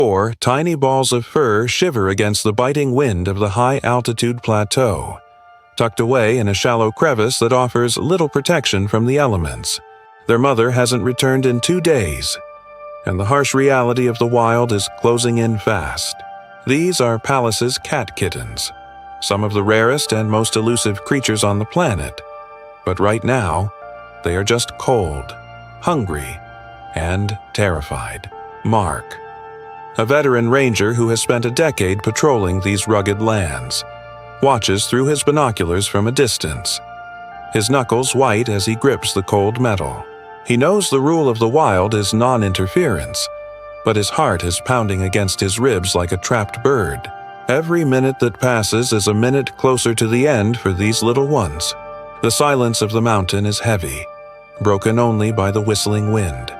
4 tiny balls of fur shiver against the biting wind of the high-altitude plateau, tucked away in a shallow crevice that offers little protection from the elements. Their mother hasn't returned in 2 days, and the harsh reality of the wild is closing in fast. These are Pallas's cat kittens, some of the rarest and most elusive creatures on the planet. But right now, they are just cold, hungry, and terrified. Mark, a veteran ranger who has spent a decade patrolling these rugged lands, watches through his binoculars from a distance, his knuckles white as he grips the cold metal. He knows the rule of the wild is non-interference, but his heart is pounding against his ribs like a trapped bird. Every minute that passes is a minute closer to the end for these little ones. The silence of the mountain is heavy, broken only by the whistling wind,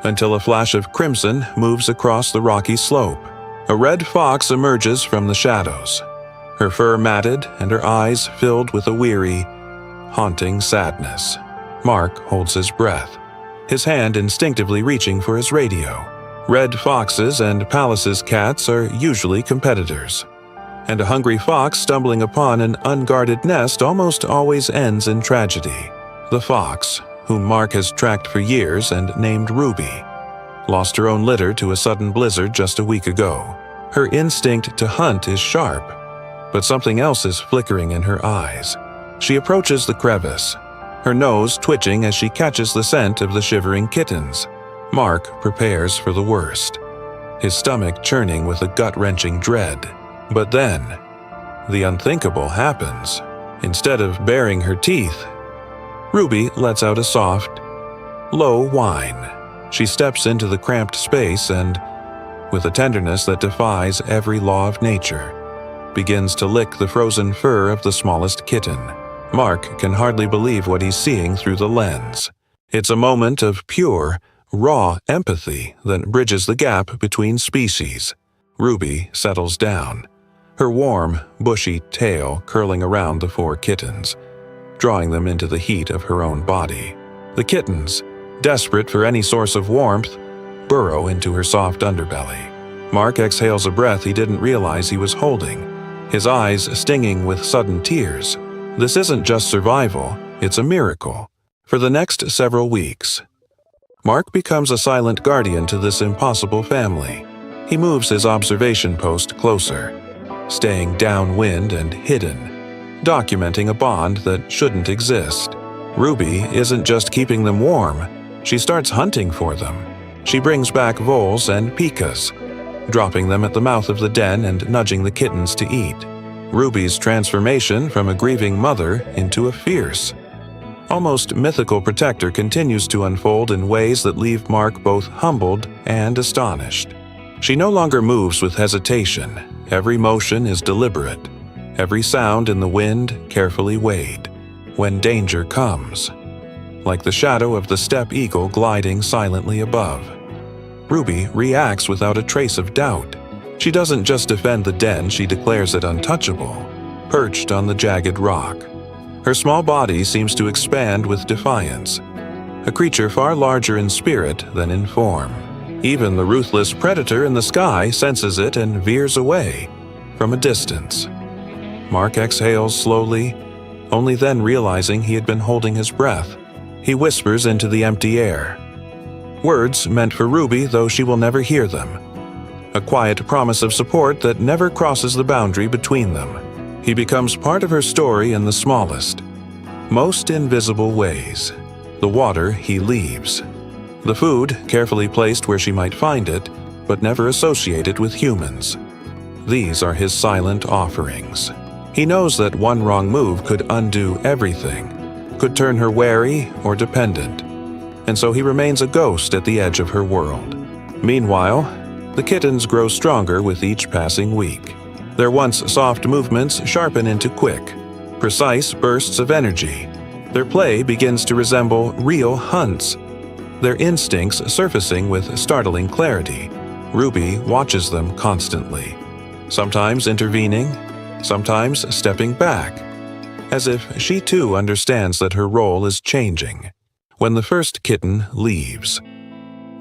until a flash of crimson moves across the rocky slope. A red fox emerges from the shadows, her fur matted and her eyes filled with a weary, haunting sadness. Mark holds his breath, his hand instinctively reaching for his radio. Red foxes and Pallas's cats are usually competitors, and a hungry fox stumbling upon an unguarded nest almost always ends in tragedy. The fox, whom Mark has tracked for years and named Ruby, lost her own litter to a sudden blizzard just a week ago. Her instinct to hunt is sharp, but something else is flickering in her eyes. She approaches the crevice, her nose twitching as she catches the scent of the shivering kittens. Mark prepares for the worst, his stomach churning with a gut-wrenching dread. But then, the unthinkable happens. Instead of baring her teeth, Ruby lets out a soft, low whine. She steps into the cramped space and, with a tenderness that defies every law of nature, begins to lick the frozen fur of the smallest kitten. Mark can hardly believe what he's seeing through the lens. It's a moment of pure, raw empathy that bridges the gap between species. Ruby settles down, her warm, bushy tail curling around the 4 kittens, drawing them into the heat of her own body. The kittens, desperate for any source of warmth, burrow into her soft underbelly. Mark exhales a breath he didn't realize he was holding, his eyes stinging with sudden tears. This isn't just survival, it's a miracle. For the next several weeks, Mark becomes a silent guardian to this impossible family. He moves his observation post closer, staying downwind and hidden, documenting a bond that shouldn't exist. Ruby isn't just keeping them warm, she starts hunting for them. She brings back voles and pikas, dropping them at the mouth of the den and nudging the kittens to eat. Ruby's transformation from a grieving mother into a fierce, almost mythical protector continues to unfold in ways that leave Mark both humbled and astonished. She no longer moves with hesitation. Every motion is deliberate, every sound in the wind carefully weighed. When danger comes, like the shadow of the steppe eagle gliding silently above, Ruby reacts without a trace of doubt. She doesn't just defend the den, she declares it untouchable. Perched on the jagged rock, her small body seems to expand with defiance, a creature far larger in spirit than in form. Even the ruthless predator in the sky senses it and veers away from a distance. Mark exhales slowly, only then realizing he had been holding his breath. He whispers into the empty air, words meant for Ruby, though she will never hear them. A quiet promise of support that never crosses the boundary between them. He becomes part of her story in the smallest, most invisible ways. The water he leaves. The food carefully placed where she might find it, but never associated with humans. These are his silent offerings. He knows that one wrong move could undo everything, could turn her wary or dependent, and so he remains a ghost at the edge of her world. Meanwhile, the kittens grow stronger with each passing week. Their once soft movements sharpen into quick, precise bursts of energy. Their play begins to resemble real hunts, their instincts surfacing with startling clarity. Ruby watches them constantly, sometimes intervening, sometimes stepping back, as if she too understands that her role is changing. When the first kitten leaves,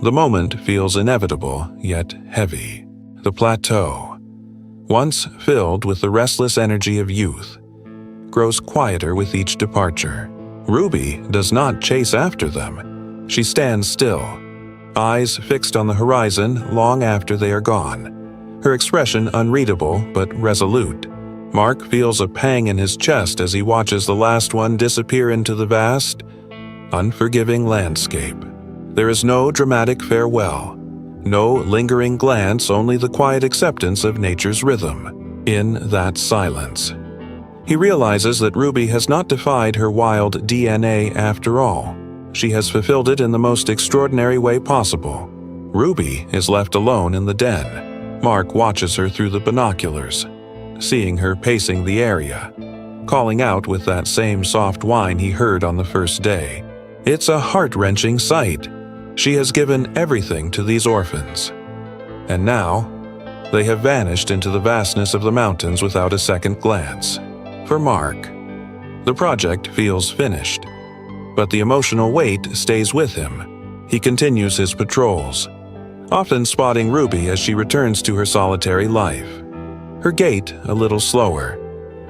the moment feels inevitable yet heavy. The Plateau, once filled with the restless energy of youth, grows quieter with each departure. Ruby does not chase after them. She stands still, eyes fixed on the horizon long after they are gone, her expression unreadable but resolute. Mark feels a pang in his chest as he watches the last one disappear into the vast, unforgiving landscape. There is no dramatic farewell, no lingering glance, only the quiet acceptance of nature's rhythm. In that silence, he realizes that Ruby has not defied her wild DNA after all. She has fulfilled it in the most extraordinary way possible. Ruby is left alone in the den. Mark watches her through the binoculars, seeing her pacing the area, calling out with that same soft whine he heard on the first day. It's a heart-wrenching sight. She has given everything to these orphans, and now they have vanished into the vastness of the mountains without a second glance. For Mark, the project feels finished, but the emotional weight stays with him. He continues his patrols, often spotting Ruby as she returns to her solitary life. Her gait a little slower,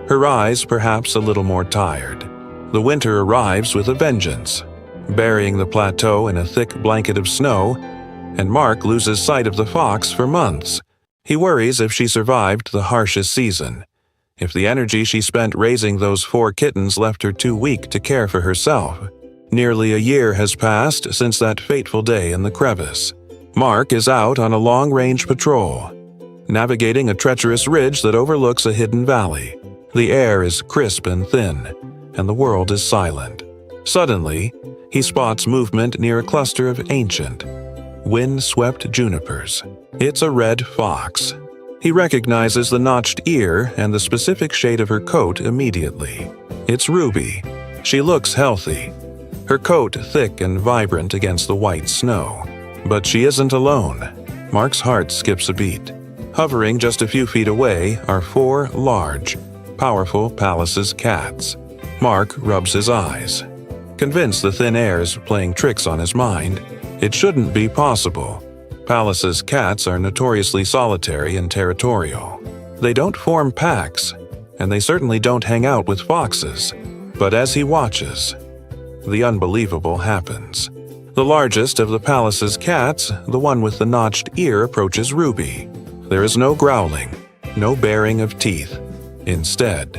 her eyes perhaps a little more tired. The winter arrives with a vengeance, burying the plateau in a thick blanket of snow, and Mark loses sight of the fox for months. He worries if she survived the harshest season, if the energy she spent raising those 4 kittens left her too weak to care for herself. Nearly a year has passed since that fateful day in the crevice. Mark is out on a long-range patrol, navigating a treacherous ridge that overlooks a hidden valley. The air is crisp and thin, and the world is silent. Suddenly, he spots movement near a cluster of ancient, wind-swept junipers. It's a red fox. He recognizes the notched ear and the specific shade of her coat immediately. It's Ruby. She looks healthy, her coat thick and vibrant against the white snow. But she isn't alone. Mark's heart skips a beat. Hovering just a few feet away are 4 large, powerful Pallas' cats. Mark rubs his eyes, convinced the thin air is playing tricks on his mind. It shouldn't be possible. Pallas' cats are notoriously solitary and territorial. They don't form packs, and they certainly don't hang out with foxes. But as he watches, the unbelievable happens. The largest of the Pallas' cats, the one with the notched ear, approaches Ruby. There is no growling, no baring of teeth. Instead,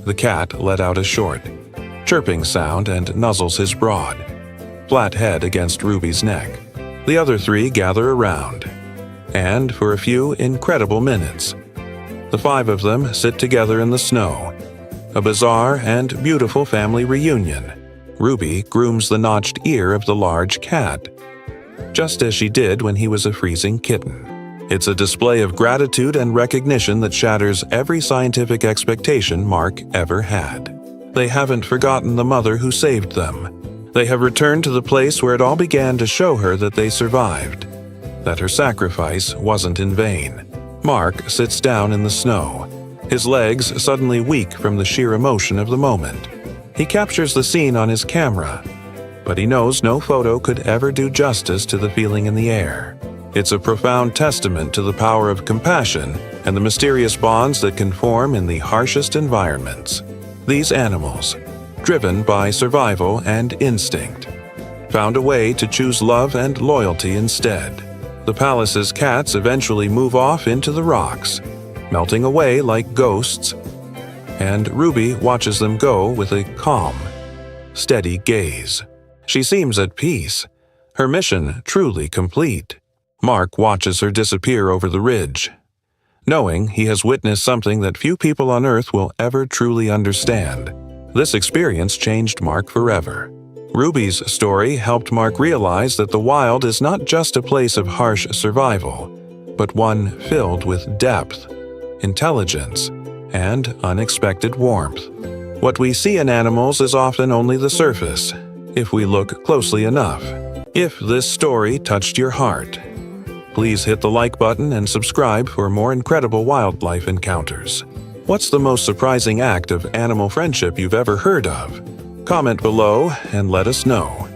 the cat let out a short, chirping sound and nuzzles his broad, flat head against Ruby's neck. The other 3 gather around, and for a few incredible minutes, the 5 of them sit together in the snow. A bizarre and beautiful family reunion. Ruby grooms the notched ear of the large cat, just as she did when he was a freezing kitten. It's a display of gratitude and recognition that shatters every scientific expectation Mark ever had. They haven't forgotten the mother who saved them. They have returned to the place where it all began to show her that they survived, that her sacrifice wasn't in vain. Mark sits down in the snow, his legs suddenly weak from the sheer emotion of the moment. He captures the scene on his camera, but he knows no photo could ever do justice to the feeling in the air. It's a profound testament to the power of compassion and the mysterious bonds that can form in the harshest environments. These animals, driven by survival and instinct, found a way to choose love and loyalty instead. The Pallas' cats eventually move off into the rocks, melting away like ghosts, and Ruby watches them go with a calm, steady gaze. She seems at peace, her mission truly complete. Mark watches her disappear over the ridge, knowing he has witnessed something that few people on Earth will ever truly understand. This experience changed Mark forever. Ruby's story helped Mark realize that the wild is not just a place of harsh survival, but one filled with depth, intelligence, and unexpected warmth. What we see in animals is often only the surface, if we look closely enough. If this story touched your heart, please hit the like button and subscribe for more incredible wildlife encounters. What's the most surprising act of animal friendship you've ever heard of? Comment below and let us know.